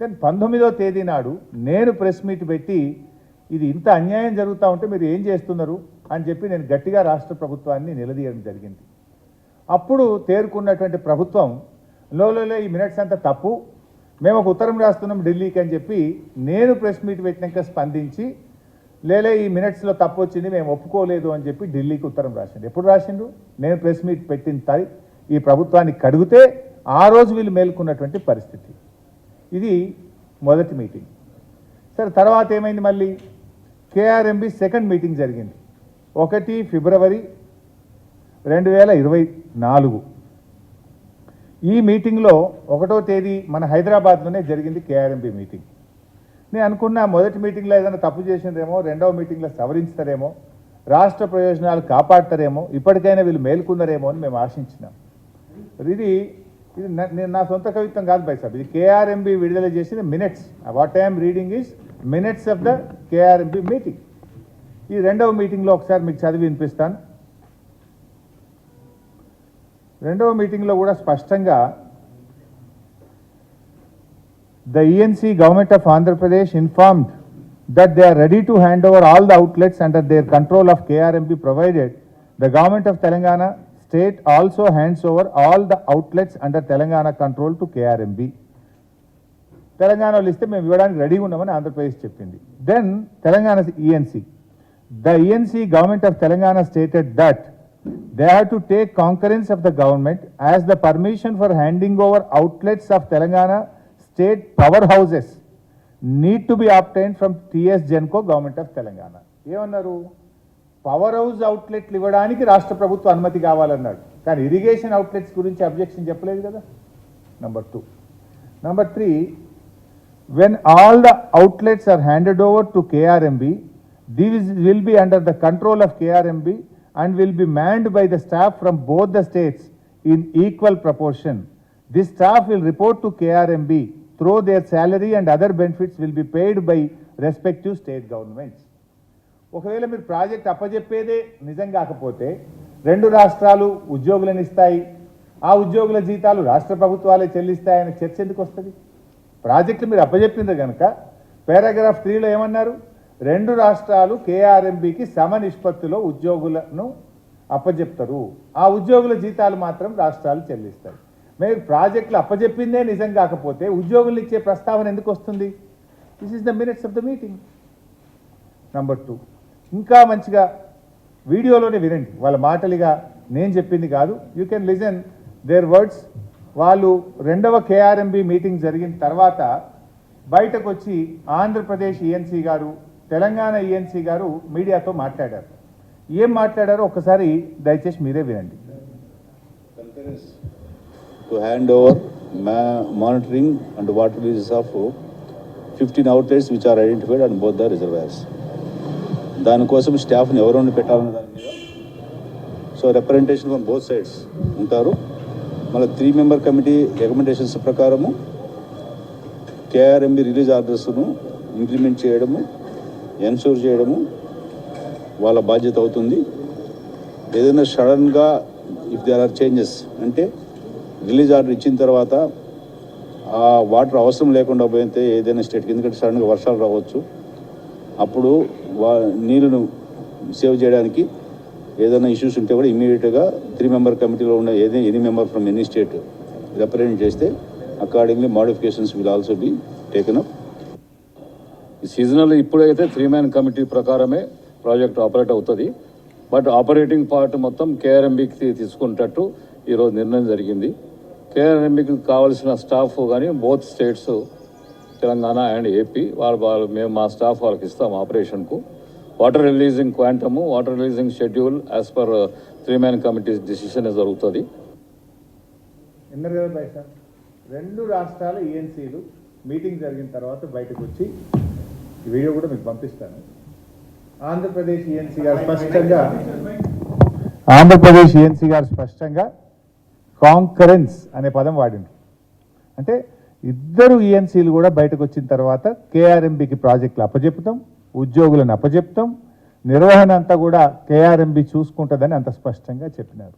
Then 19వ తేదీ నాడు నేను ప్రెస్ మీట్ పెట్టి ఇది ఇంత అన్యాయం జరుగుతూ ఉంటే మీరు ఏం చేస్తున్నారు అని చెప్పి నేను గట్టిగా రాష్ట్ర ప్రభుత్వాన్ని నిలదీయడం జరిగింది. అప్పుడు తేరుకున్నటువంటి ప్రభుత్వం లోలో ఈ మినిట్స్ అంతా తప్పు, మేము ఒక ఉత్తరం రాస్తున్నాం ఢిల్లీకి అని చెప్పి నేను ప్రెస్ మీట్ పెట్టినాక స్పందించి లేలే ఈ మినిట్స్లో తప్పు వచ్చింది మేము ఒప్పుకోలేదు అని చెప్పి ఢిల్లీకి ఉత్తరం రాసిండు. ఎప్పుడు రాసిండు? నేను ప్రెస్ మీట్ పెట్టిన ఈ ప్రభుత్వాన్ని కడిగితే ఆ రోజు వీళ్ళు మేల్కొన్నటువంటి పరిస్థితి. ఇది మొదటి మీటింగ్. సరే, తర్వాత ఏమైంది? మళ్ళీ కేఆర్ఎంబి సెకండ్ మీటింగ్ జరిగింది 1 ఫిబ్రవరి 2024. ఈ మీటింగ్లో 1వ తేదీ మన హైదరాబాద్లోనే జరిగింది కేఆర్ఎంబి మీటింగ్. నేను అనుకున్నా మొదటి మీటింగ్లో ఏదైనా తప్పు చేసిందేమో, 2వ మీటింగ్లో సవరించుతారేమో, రాష్ట్ర ప్రయోజనాలు కాపాడతారేమో, ఇప్పటికైనా వీళ్ళు మేల్కొన్నారేమో అని మేము ఆశించినాం. ఇది నా సొంత కవిత్వం కాదు బై సాబ్, ఇది కేఆర్ఎంబి విడుదల చేసిన minutes. What I'm reading is minutes of the KRMB meeting. ఈ 2వ మీటింగ్లో ఒకసారి మీకు చదివి వినిపిస్తాను. 2వ మీటింగ్లో కూడా స్పష్టంగా the ENC government of Andhra Pradesh informed that they are ready to hand over all the outlets under their control of KRMB provided the government of Telangana state also hands over all the outlets under Telangana control to KRMB. తెలంగాణలో ఇస్తే మేము ఇవ్వడానికి రెడీగా ఉన్నామని ఆంధ్రప్రదేశ్ చెప్పింది. Then Telangana ENC, the ENC government of Telangana stated that they have to take concurrence of the government as the permission for handing over outlets of Telangana state powerhouses need to be obtained from TS Genco government of Telangana. ఏమన్నారు? Power house అవుట్లెట్లు ఇవ్వడానికి రాష్ట్ర ప్రభుత్వ అనుమతి కావాలన్నాడు, కానీ irrigation outlets గురించి objection చెప్పలేదు కదా. Number 2. Number 3, when all the outlets are handed over to KRMB, these will be under the control of KRMB and will be manned by the staff from both the states in equal proportion. This staff will report to KRMB through their salary and other benefits will be paid by respective state governments. ఒకవేళ మీరు project అప్పజెప్పేదే నిజం కాకపోతే 2 రాష్ట్రాలు ఉద్యోగులను ఇస్తాయి, ఆ ఉద్యోగుల జీతాలు రాష్ట్ర ప్రభుత్వాలే చెల్లిస్తాయని చర్చ ఎందుకు వస్తుంది? ప్రాజెక్టులు మీరు అప్పజెప్పింది కనుక పారాగ్రాఫ్ 3లో ఏమన్నారు? 2 రాష్ట్రాలు కేఆర్ఎంబికి సమ నిష్పత్తిలో ఉద్యోగులను అప్పజెప్తారు, ఆ ఉద్యోగుల జీతాలు మాత్రం రాష్ట్రాలు చెల్లిస్తాయి. మీరు ప్రాజెక్టులు అప్పజెప్పిందే నిజం కాకపోతే ఉద్యోగులు ఇచ్చే ప్రస్తావన ఎందుకు వస్తుంది? This is the minutes of the meeting. Number 2, ఇంకా మంచిగా వీడియోలోనే వినండి, వాళ్ళ మాటలుగా నేను చెప్పింది కాదు. You can listen their words. వాళ్ళు 2వ కేఆర్ఎంబి మీటింగ్ జరిగిన తర్వాత బయటకు వచ్చి ఆంధ్రప్రదేశ్ ఈఎన్సీ గారు, తెలంగాణ ఈఎన్సీ గారు మీడియాతో మాట్లాడారు. ఏం మాట్లాడారో ఒకసారి దయచేసి మీరే వినండి. To hand over monitoring and water releases of 15 outlets which are identified on both the reservoirs. దానికోసం స్టాఫ్ని ఎవరైనా పెట్టాలన్న దాని మీద so representation from both sides ఉంటారు. మళ్ళీ 3 మెంబర్ కమిటీ రికమెండేషన్స్ ప్రకారము కేఆర్ఎంబి రిలీజ్ ఆర్డర్స్ను ఇంప్లిమెంట్ చేయడము, ఎన్షూర్ చేయడము వాళ్ళ బాధ్యత అవుతుంది. ఏదైనా సడన్గా ఇఫ్ దేర్ ఆర్ చేంజెస్ అంటే రిలీజ్ ఆర్డర్ ఇచ్చిన తర్వాత ఆ వాటర్ అవసరం లేకుండా పోయితే ఏదైనా స్టేట్కి, ఎందుకంటే సడన్గా వర్షాలు రావచ్చు, అప్పుడు నీళ్ళను సేవ్ చేయడానికి ఏదైనా ఇష్యూస్ ఉంటే కూడా ఇమీడియట్గా 3 మెంబర్ కమిటీలో ఉన్న any member from any state represent చేస్తే accordingly modifications will also be taken up. ఈ సీజనల్ ఇప్పుడైతే 3 మ్యాన్ కమిటీ ప్రకారమే ప్రాజెక్ట్ ఆపరేట్ అవుతుంది. బట్ ఆపరేటింగ్ పార్ట్ మొత్తం కేఆర్ఎంబికి తీసుకునేటట్టు ఈరోజు నిర్ణయం జరిగింది. కేఆర్ఎంబికి కావాల్సిన స్టాఫ్ కానీ both states Telangana and AP వాళ్ళు మేము మా స్టాఫ్ వాళ్ళకి ఇస్తాం ఆపరేషన్కు. Water releasing quantum, water releasing schedule as per 3 man committee decision జరుగుతుంది. విన్నారు కదా బయట 2 రాష్ట్రాల ఈఎన్సీలు మీటింగ్ జరిగిన తర్వాత బయటకు వచ్చి ఈ వీడియో కూడా మీకు పంపిస్తాను. ఆంధ్రప్రదేశ్ ఈఎన్సీ గారు స్పష్టంగా కాంకరెన్స్ అనే పదం వాడిండ్రు. అంటే 2 ఈఎన్సీలు కూడా బయటకు వచ్చిన తర్వాత కేఆర్ఎంబికి ప్రాజెక్టులు అప్పచెప్తాం, ఉద్యోగులను అప్పచెప్తాం, నిర్వహణ అంతా కూడా కేఆర్ఎంబి చూసుకుంటుందని అంత స్పష్టంగా చెప్పినారు.